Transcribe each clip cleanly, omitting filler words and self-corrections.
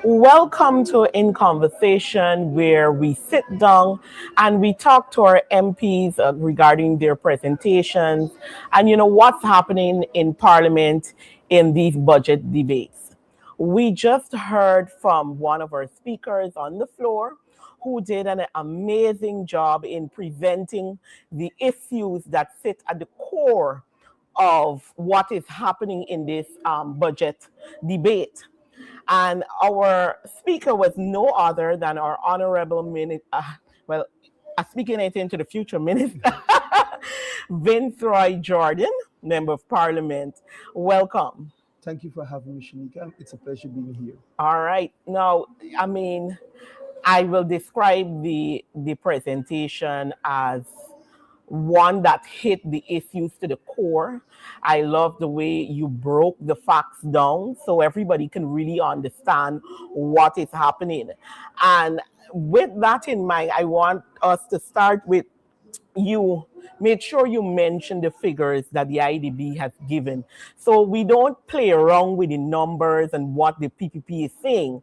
Welcome to In Conversation, where we sit down and we talk to our MPs regarding their presentations and what's happening in Parliament in these budget debates. We just heard from one of our speakers on the floor who did an amazing job in presenting the issues that sit at the core of what is happening in this budget debate. And our speaker was no other than our honorable well, speaking it into the future minister, Vinceroy Jordan, Member of Parliament. Welcome. Thank you for having me, Shanika. It's a pleasure being here. All right. Now, I mean, I will describe the presentation as one that hit the issues to the core. I love the way you broke the facts down so everybody can really understand what is happening. And with that in mind, I want us to start with you. Make sure you mention the figures that the IDB has given. So we don't play around with the numbers and what the PPP is saying.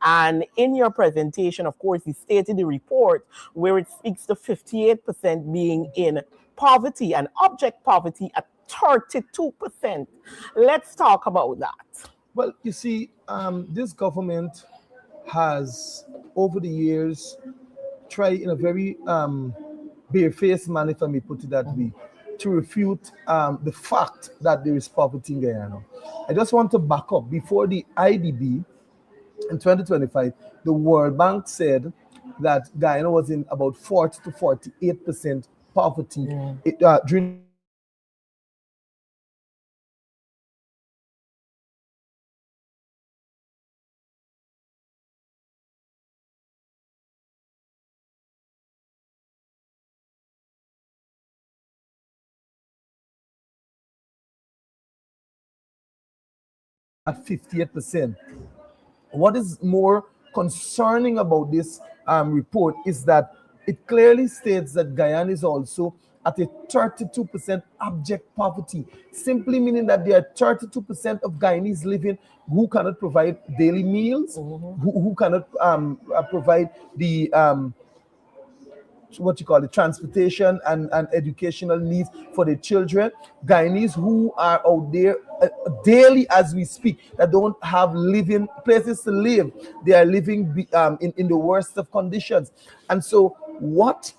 And in your presentation, of course, you stated the report where it speaks to 58% being in poverty and object poverty at 32%. Let's talk about that. Well, you see, this government has, over the years, tried in a very barefaced manner, if I may put it that way, to refute the fact that there is poverty in Guyana. I just want to back up. Before the IDB, in 2025, the World Bank said that Guyana was in about 40 to 48% poverty during at 58%. What is more concerning about this report is that it clearly states that Guyana is also at a 32% abject poverty, simply meaning that there are 32% of Guyanese living who cannot provide daily meals, who cannot provide the what you call it, transportation and educational needs for the children. Guyanese who are out there daily as we speak that don't have living places to live. They are living in the worst of conditions. And so what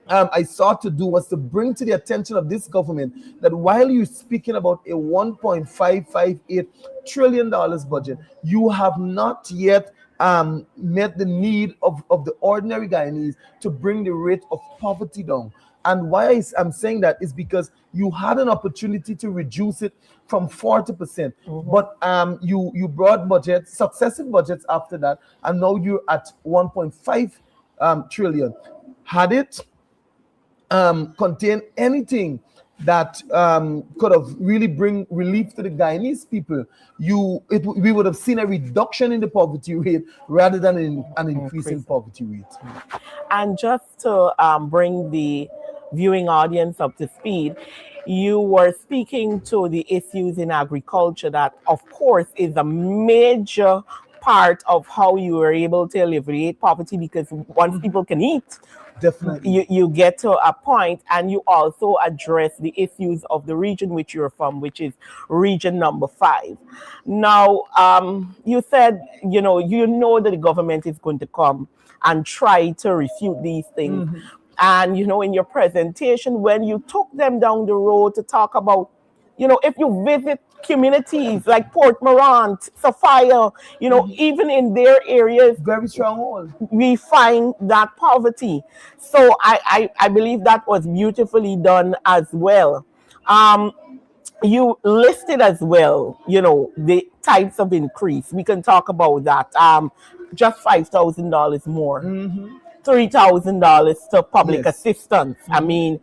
I sought to do was to bring to the attention of this government that while you're speaking about a $1.558 trillion budget, you have not yet met the need of the ordinary Guyanese to bring the rate of poverty down. And why I'm saying that is because you had an opportunity to reduce it from 40%, but you brought budgets, successive budgets after that, and now you're at 1.5 trillion. Had it contain anything that could have really bring relief to the Guyanese people, we would have seen a reduction in the poverty rate rather than an increase in poverty rate. And just to bring the viewing audience up to speed, you were speaking to the issues in agriculture that, of course, is a major part of how you were able to alleviate poverty, because once people can eat, definitely you get to a point, and you also address the issues of the region which you're from, which is region number 5. Now, you said, you know that the government is going to come and try to refute these things. And, in your presentation, when you took them down the road to talk about, if you visit communities like Port Morant, Sophia, even in their areas, very stronghold, we find that poverty. So I believe that was beautifully done as well. You listed as well, the types of increase. We can talk about that. Just $5,000 more, $3,000 to public assistance. I mean,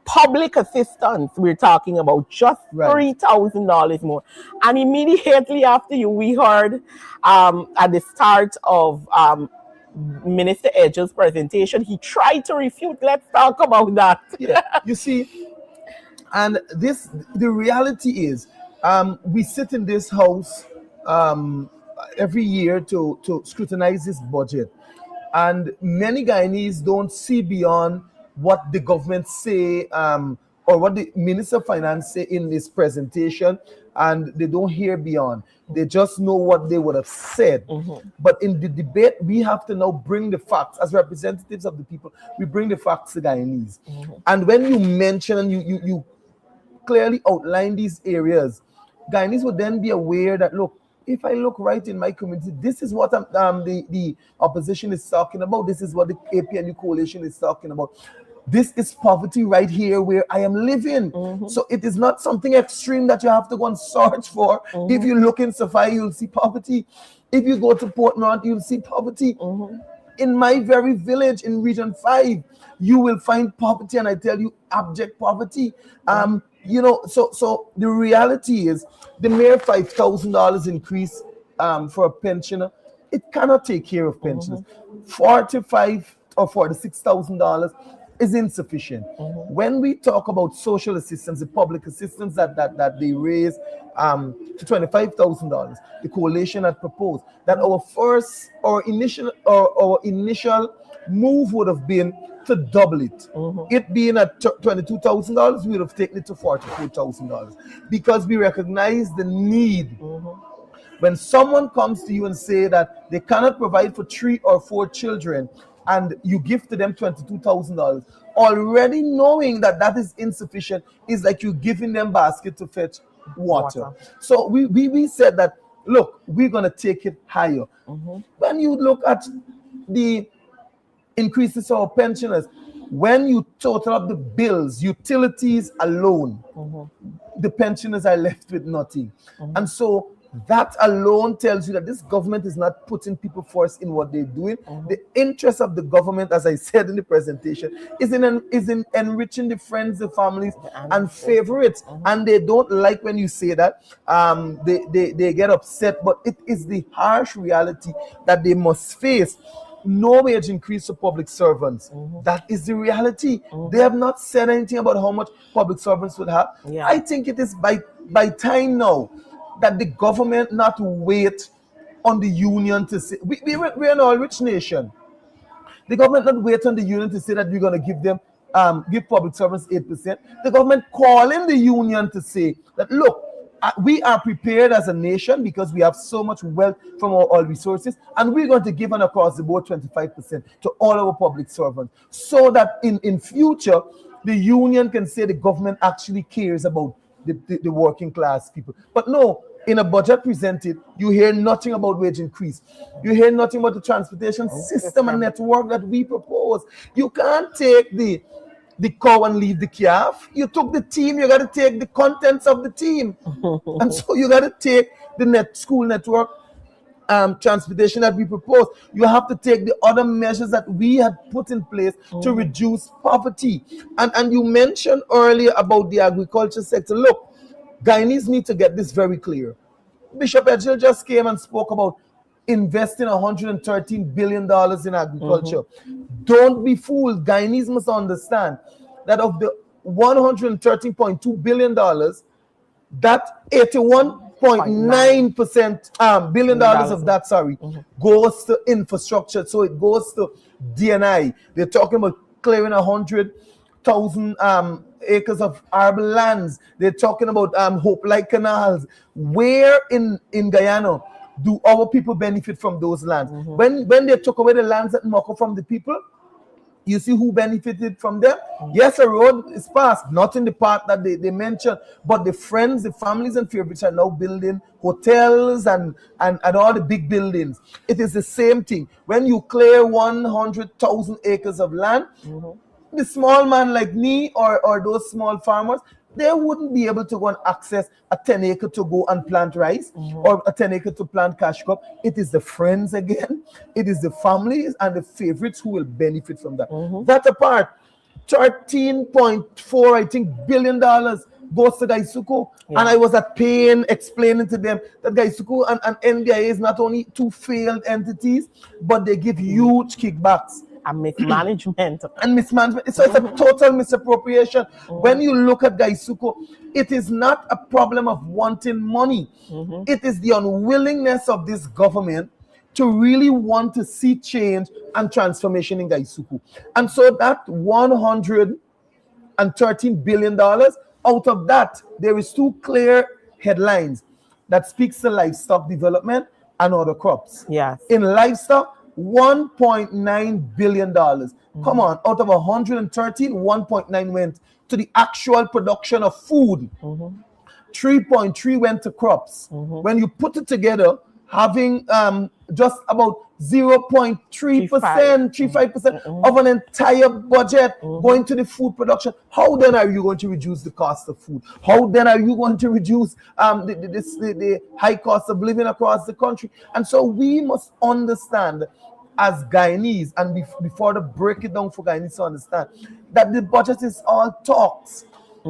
public assistance, we're talking about just $3,000 more. And immediately after we heard at the start of Minister Edge's presentation, he tried to refute. Let's talk about that. You see, and the reality is, we sit in this house every year to scrutinize this budget, and many Guyanese don't see beyond what the government say, or what the Minister of Finance say in this presentation, and they don't hear beyond. They just know what they would have said. But in the debate, we have to now bring the facts as representatives of the people. We bring the facts to Guyanese. And when you mention and you clearly outline these areas, Guyanese would then be aware that, look, if I look right in my community, this is what the opposition is talking about. This is what the APNU coalition is talking about. This is poverty right here where I am living. So it is not something extreme that you have to go and search for. If you look in Safari, you'll see poverty. If you go to Port North, you'll see poverty. In my very village in Region 5, you will find poverty, and I tell you, abject poverty. So the reality is the mere $5,000 increase for a pensioner, it cannot take care of pensioners. $45,000 or $46,000 is insufficient. When we talk about social assistance, the public assistance that they raise to $25,000, the coalition had proposed that our initial move would have been to double it. It being at $22,000, we would have taken it to $44,000 because we recognize the need. When someone comes to you and say that they cannot provide for 3 or 4 children, and you give to them $22,000, already knowing that that is insufficient is like you giving them basket to fetch water. So we said that, look, we're going to take it higher. When you look at the increases of our pensioners, when you total up the bills, utilities alone, the pensioners are left with nothing. And so that alone tells you that this government is not putting people first in what they're doing. The interest of the government, as I said in the presentation, is in enriching the friends, the families, and favorites. And they don't like when you say that. They get upset, but it is the harsh reality that they must face. No wage increase for public servants. That is the reality. They have not said anything about how much public servants would have. I think it is by time now that the government not wait on the union to say, we're an all-rich nation. The government not wait on the union to say that we're going to give public servants 8%. The government calling the union to say that, look, we are prepared as a nation because we have so much wealth from our oil resources, and we're going to give an across the board 25% to all our public servants, so that in future the union can say the government actually cares about the working class people. But no, in a budget presented, you hear nothing about wage increase. You hear nothing about the transportation system and network that we propose. You can't take the cow and leave the calf. You took the team, you got to take the contents of the team. And so you got to take the school network transportation that we propose. You have to take the other measures that we had put in place to reduce poverty. And you mentioned earlier about the agriculture sector. Look, Guyanese need to get this very clear. Bishop Edgell just came and spoke about investing $113 billion in agriculture. Don't be fooled. Guyanese must understand that of the $113.2 billion, that 81.9% billion dollars of that, goes to infrastructure. So it goes to DNI. They're talking about clearing 100,000 acres of arable lands. They're talking about Hope Light canals. Where in Guyana do our people benefit from those lands? When they took away the lands at Moko from the people, you see who benefited from them? Yes, a road is passed, not in the part that they mentioned, but the friends, the families and favorites are now building hotels and all the big buildings. It is the same thing. When you clear 100,000 acres of land, the small man like me or those small farmers, they wouldn't be able to go and access a 10 acre to go and plant rice or a 10 acre to plant cash crop. It is the friends again. It is the families and the favorites who will benefit from that. That apart, $13.4, I think, billion goes to Gaisuku. And I was at pain explaining to them that Gaisuku and NDIA is not only two failed entities, but they give huge kickbacks a mismanagement. and mismanagement. So it's a total misappropriation. When you look at Gaisuko, it is not a problem of wanting money. It is the unwillingness of this government to really want to see change and transformation in Gaisuku. And so that $113 billion, out of that, there is two clear headlines that speaks to livestock development and other crops. Yes. In livestock, $1.9 billion. Come on, out of 113, 1.9 went to the actual production of food. 3.3 went to crops. When you put it together, having just about 0.35% of an entire budget going to the food production. How then are you going to reduce the cost of food? How then are you going to reduce the high cost of living across the country? And so we must understand as Guyanese, and before to break it down for Guyanese to understand, that the budget is all talks.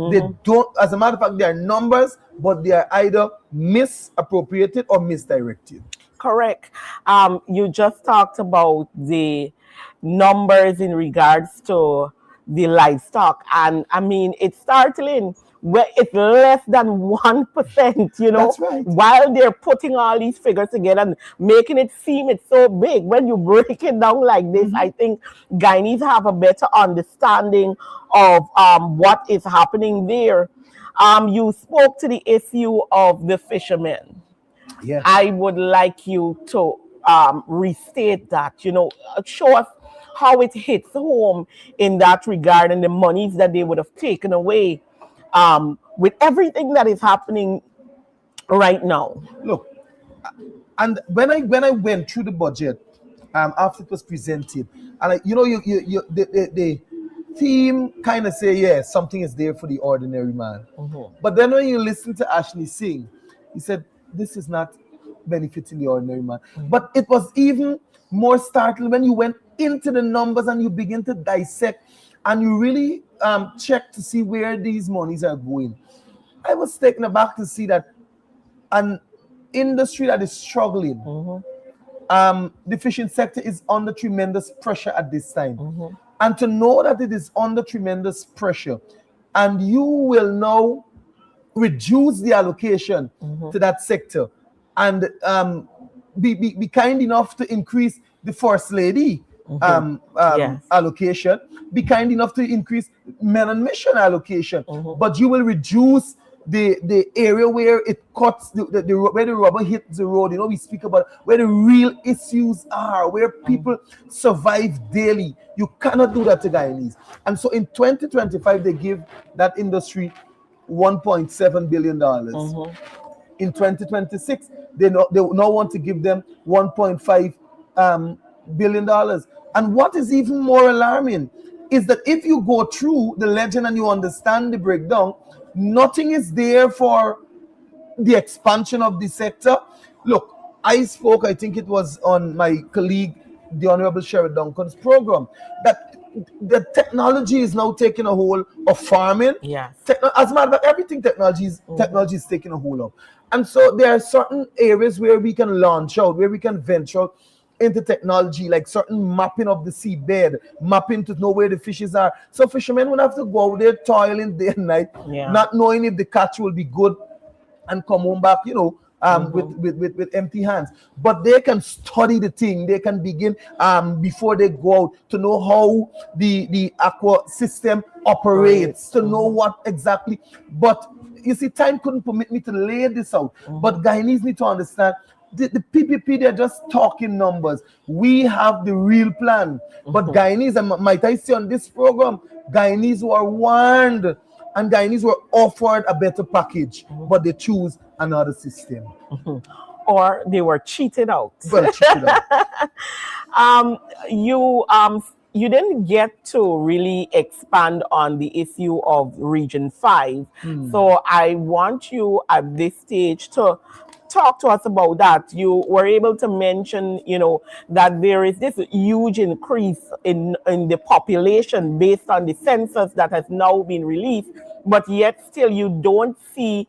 They don't, as a matter of fact, they are numbers, but they are either misappropriated or misdirected. Correct. You just talked about the numbers in regards to the livestock, and I mean it's startling where it's less than 1%, That's right. while they're putting all these figures together and making it seem it's so big. When you break it down like this, I think Guyanese have a better understanding of what is happening there. You spoke to the issue of the fishermen. Yeah. I would like you to restate that, show us how it hits home in that regard and the monies that they would have taken away with everything that is happening right now. Look, and when I went through the budget after it was presented, and the theme kind of say, yeah, something is there for the ordinary man. But then when you listen to Ashley sing, he said, this is not benefiting the ordinary man. But it was even more startling when you went into the numbers and you begin to dissect and you really check to see where these monies are going. I was taken aback to see that an industry that is struggling, the fishing sector is under tremendous pressure at this time. And to know that it is under tremendous pressure and you will now reduce the allocation to that sector and be kind enough to increase the First Lady Yes. allocation, be kind enough to increase men on mission allocation, but you will reduce the area where it cuts where the rubber hits the road. We speak about where the real issues are, where people survive daily. You cannot do that to Guyanese. And so in 2025 they give that industry $1.7 billion. In 2026 they now want to give them $1.5 billion. And what is even more alarming is that if you go through the legend and you understand the breakdown, nothing is there for the expansion of the sector. Look, I spoke, I think it was on my colleague, the Honorable Sherrod Duncan's program, that the technology is now taking a hold of farming. Yes. As a matter of fact, everything technology is taking a hold of. And so there are certain areas where we can launch out, where we can venture out into technology, like certain mapping of the seabed, mapping to know where the fishes are. So fishermen would have to go out there toiling day and night, not knowing if the catch will be good and come home back, with empty hands. But they can study the thing. They can begin before they go out to know how the aqua system operates, to know what exactly. But you see, time couldn't permit me to lay this out. But Guyanese need to understand the PPP, they're just talking numbers. We have the real plan. But Guyanese, and might I say on this program, Guyanese were warned and Guyanese were offered a better package, but they choose another system. Or they were cheated out. Well, check it out. You didn't get to really expand on the issue of Region 5. So I want you at this stage to talk to us about that. You were able to mention, that there is this huge increase in the population based on the census that has now been released, but yet still you don't see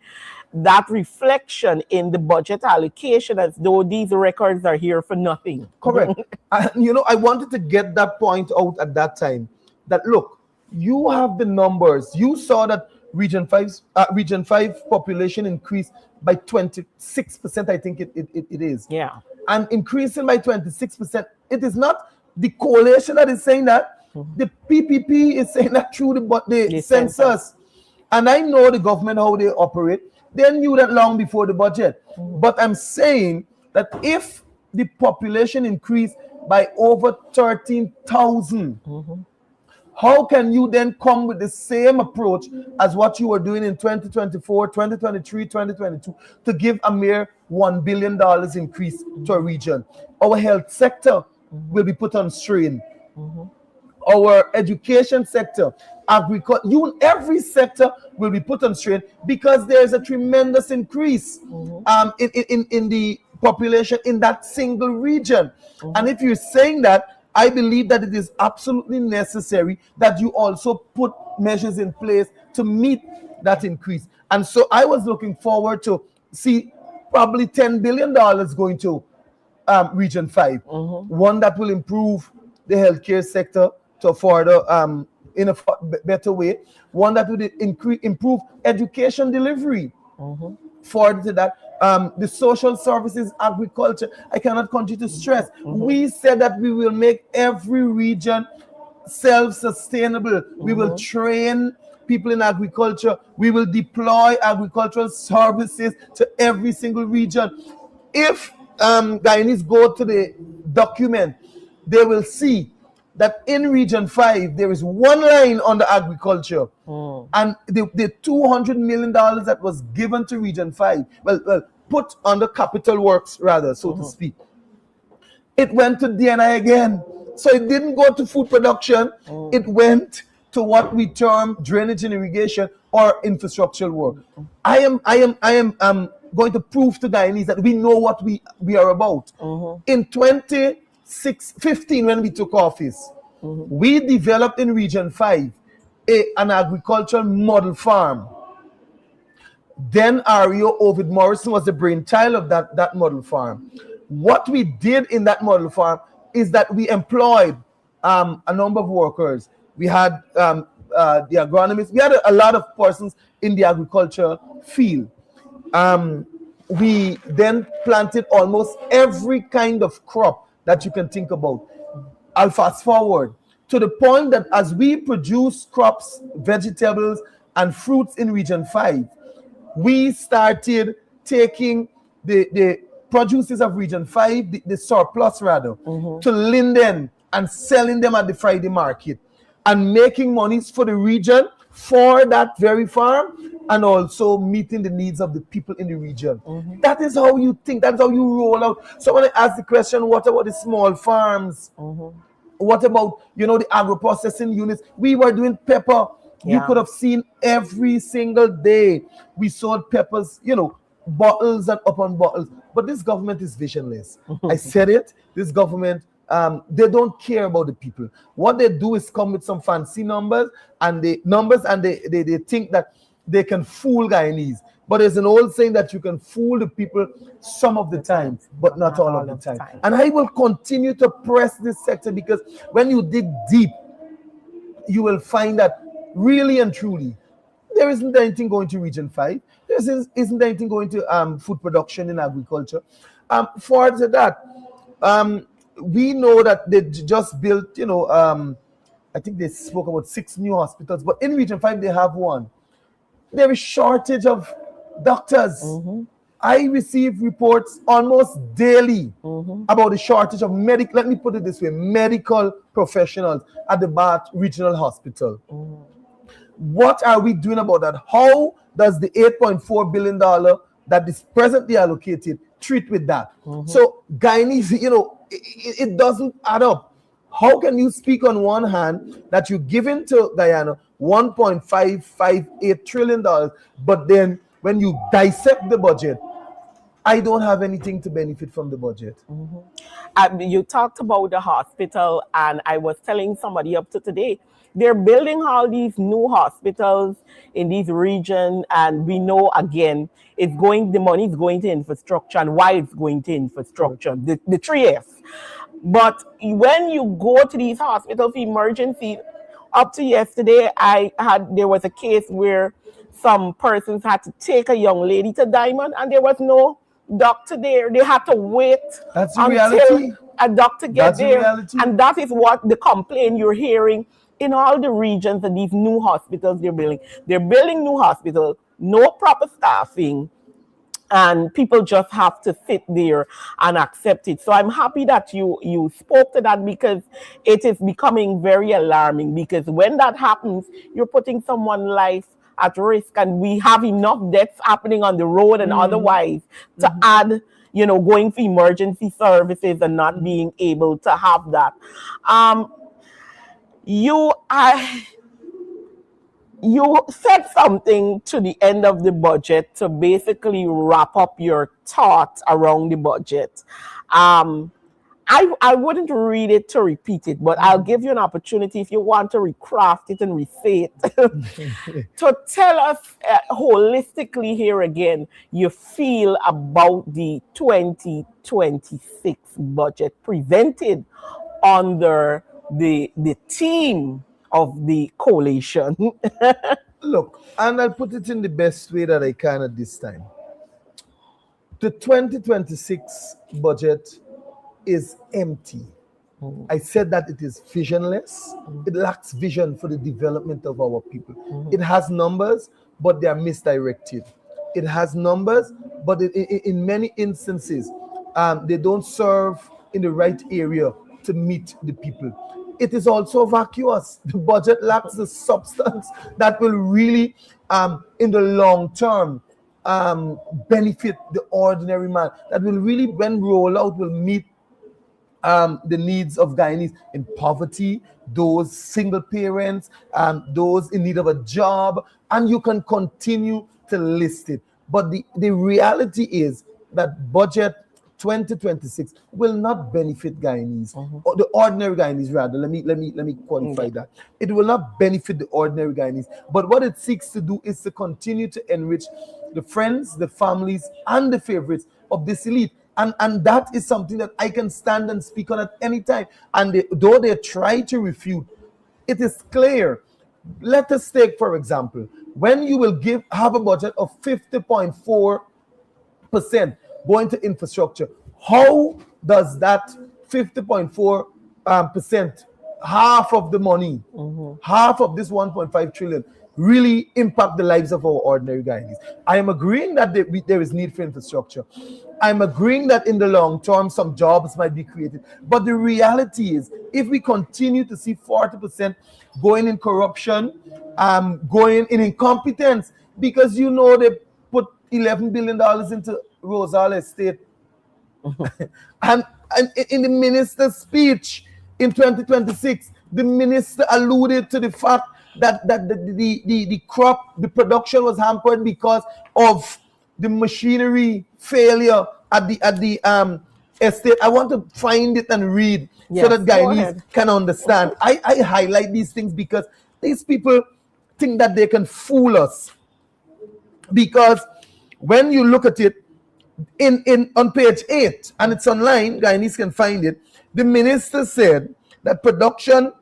that reflection in the budget allocation as though these records are here for nothing. Correct. And I wanted to get that point out at that time. That look, you have the numbers. You saw that region 5 population increased by 26%. I think it is. Yeah. And increasing by 26%. It is not the coalition that is saying that. The PPP is saying that through the census. And I know the government, how they operate. They knew that long before the budget. But I'm saying that if the population increased by over 13,000, how can you then come with the same approach as what you were doing in 2024, 2023, 2022 to give a mere $1 billion increase to a region? Our health sector will be put on strain. Our education sector, agriculture, every sector will be put on strain because there is a tremendous increase in the population in that single region. And if you're saying that, I believe that it is absolutely necessary that you also put measures in place to meet that increase. And so I was looking forward to see probably $10 billion going to Region 5. One that will improve the healthcare sector to further in a better way. One that will improve education delivery. Further to that, the social services, agriculture, I cannot continue to stress. We said that we will make every region self-sustainable. We will train people in agriculture. We will deploy agricultural services to every single region. If Guyanese go to the document, they will see that in Region 5, there is one line on the agriculture. And the $200 million that was given to Region 5, well, put on the capital works, rather, so to speak, it went to DNI again. So it didn't go to food production. It went to what we term drainage and irrigation or infrastructural work. I am going to prove to Guyanese that we know what we are about. In 2015, when we took office, we developed in Region 5 an agricultural model farm. Then Ario Ovid Morrison was the brainchild of that model farm. What we did in that model farm is that we employed a number of workers. We had the agronomists. We had a lot of persons in the agriculture field. We then planted almost every kind of crop that you can think about. I'll fast forward to the point that as we produce crops, vegetables, and fruits in Region 5, we started taking the produces of Region 5, the surplus rather, to Linden and selling them at the Friday market and making monies for the region for that very farm and also meeting the needs of the people in the region. That is how you think. That's how you roll out. So when I ask the question, what about the small farms? What about, the agro-processing units? We were doing pepper. You could have seen every single day we sold peppers, bottles and upon bottles. But this government is visionless. I said it. This government, they don't care about the people. What they do is come with some fancy numbers, and they think that they can fool Guyanese. But there's an old saying that you can fool the people some of the time, but not all of the time. And I will continue to press this sector because when you dig deep, you will find that really and truly, there isn't anything going to Region 5. There isn't anything going to food production in agriculture. Further to that, we know that they just built, I think they spoke about 6 new hospitals, but in Region 5, they have one. There is shortage of doctors. I receive reports almost daily about the shortage of let me put it this way, medical professionals at the Bath Regional Hospital. What are we doing about that? How does the $8.4 billion that is presently allocated treat with that? So Guyanese, it doesn't add up. How can you speak on one hand that you're giving to Guyana $1.558 trillion, but then when you dissect the budget, I don't have anything to benefit from the budget. You talked about the hospital, and I was telling somebody up to today they're building all these new hospitals in these regions, and we know again the money is going to infrastructure, and why it's going to Correct. infrastructure, the three F's. But when you go to these hospitals for emergency, up to yesterday, there was a case where some persons had to take a young lady to Diamond, and there was no doctor there. They had to wait That's the until reality. a doctor get That's the there, reality. and that is what the complaint you're hearing in all the regions and these new hospitals they're building. They're building new hospitals, no proper staffing, and people just have to sit there and accept it. So I'm happy that you spoke to that, because it is becoming very alarming, because when that happens, you're putting someone's life at risk, and we have enough deaths happening on the road and otherwise to add, going for emergency services and not being able to have that. um you I you said something to the end of the budget to basically wrap up your thoughts around the budget. Um, I wouldn't read it to repeat it, but I'll give you an opportunity if you want to recraft it and resay it to tell us holistically here again you feel about the 2026 budget presented under the theme of the coalition. Look, and I'll put it in the best way that I can at this time. The 2026 budget is empty. I said that it is visionless. It lacks vision for the development of our people. It has numbers, but they are misdirected. It has numbers, but in many instances, they don't serve in the right area to meet the people. It is also vacuous. The budget lacks the substance that will really, in the long term, benefit the ordinary man. That will really, when roll out, will meet the needs of Guyanese in poverty, those single parents, those in need of a job, and you can continue to list it. But the reality is that budget 2026 will not benefit Guyanese, or the ordinary Guyanese rather. Let me qualify that. It will not benefit the ordinary Guyanese. But what it seeks to do is to continue to enrich the friends, the families, and the favorites of this elite. And that is something that I can stand and speak on at any time. And though they try to refute, it is clear. Let us take, for example, when you will have a budget of 50.4% going to infrastructure, how does that 50.4%, half of the money, half of this 1.5 trillion, really impact the lives of our ordinary Guyanese? I am agreeing that there is need for infrastructure. I'm agreeing that in the long term, some jobs might be created. But the reality is, if we continue to see 40% going in corruption, going in incompetence, because they put $11 billion into Rosal Estate. and in the minister's speech in 2026, the minister alluded to the fact that the production was hampered because of the machinery failure at the estate. I want to find it and read so that Guyanese can understand. I highlight these things because these people think that they can fool us. Because when you look at it on page 8, and it's online, Guyanese can find it, the minister said that production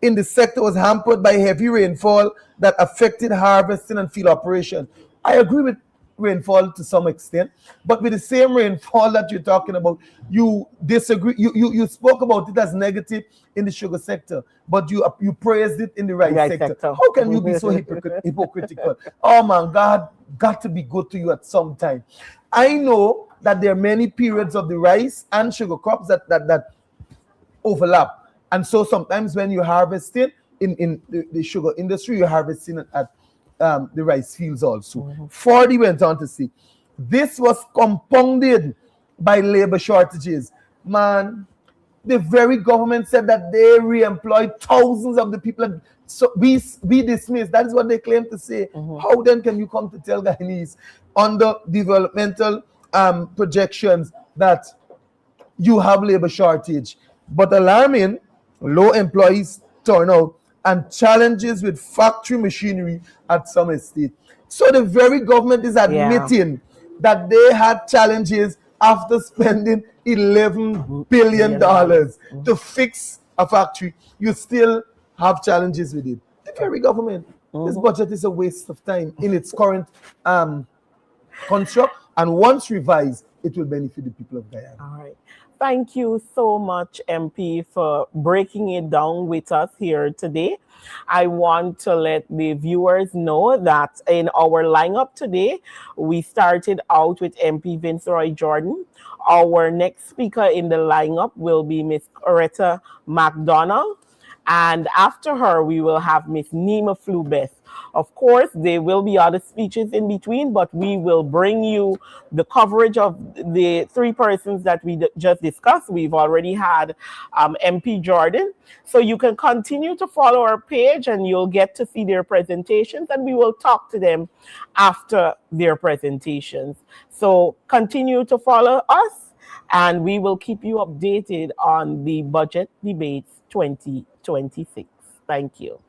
in the sector was hampered by heavy rainfall that affected harvesting and field operation. I agree with rainfall to some extent, but with the same rainfall that you're talking about, you disagree. You spoke about it as negative in the sugar sector, but you praised it in the rice sector. How can you be so hypocritical? Oh man, God got to be good to you at some time. I know that there are many periods of the rice and sugar crops that overlap. And so sometimes when you harvest it in the sugar industry, you're harvesting it at the rice fields also. Fordy went on to say, this was compounded by labor shortages. Man, the very government said that they re-employed thousands of the people. So be dismissed. That is what they claim to say. How then can you come to tell Guyanese under developmental projections that you have labor shortage? But alarming, low employees turnout and challenges with factory machinery at some estate. So the very government is Yeah. admitting that they had challenges after spending $11 $1 billion. billion to fix a factory. You still have challenges with it. The very government. This budget is a waste of time in its current construct, and once revised, it will benefit the people of Guyana. All right. Thank you so much, MP, for breaking it down with us here today. I want to let the viewers know that in our lineup today, we started out with MP Vinceroy Jordan. Our next speaker in the lineup will be Miss Coretta McDonald. And after her, we will have Miss Nima Flubeth. Of course, there will be other speeches in between, but we will bring you the coverage of the three persons that we just discussed. We've already had MP Jordan. So you can continue to follow our page and you'll get to see their presentations, and we will talk to them after their presentations. So continue to follow us, and we will keep you updated on the budget debates 2026. Thank you.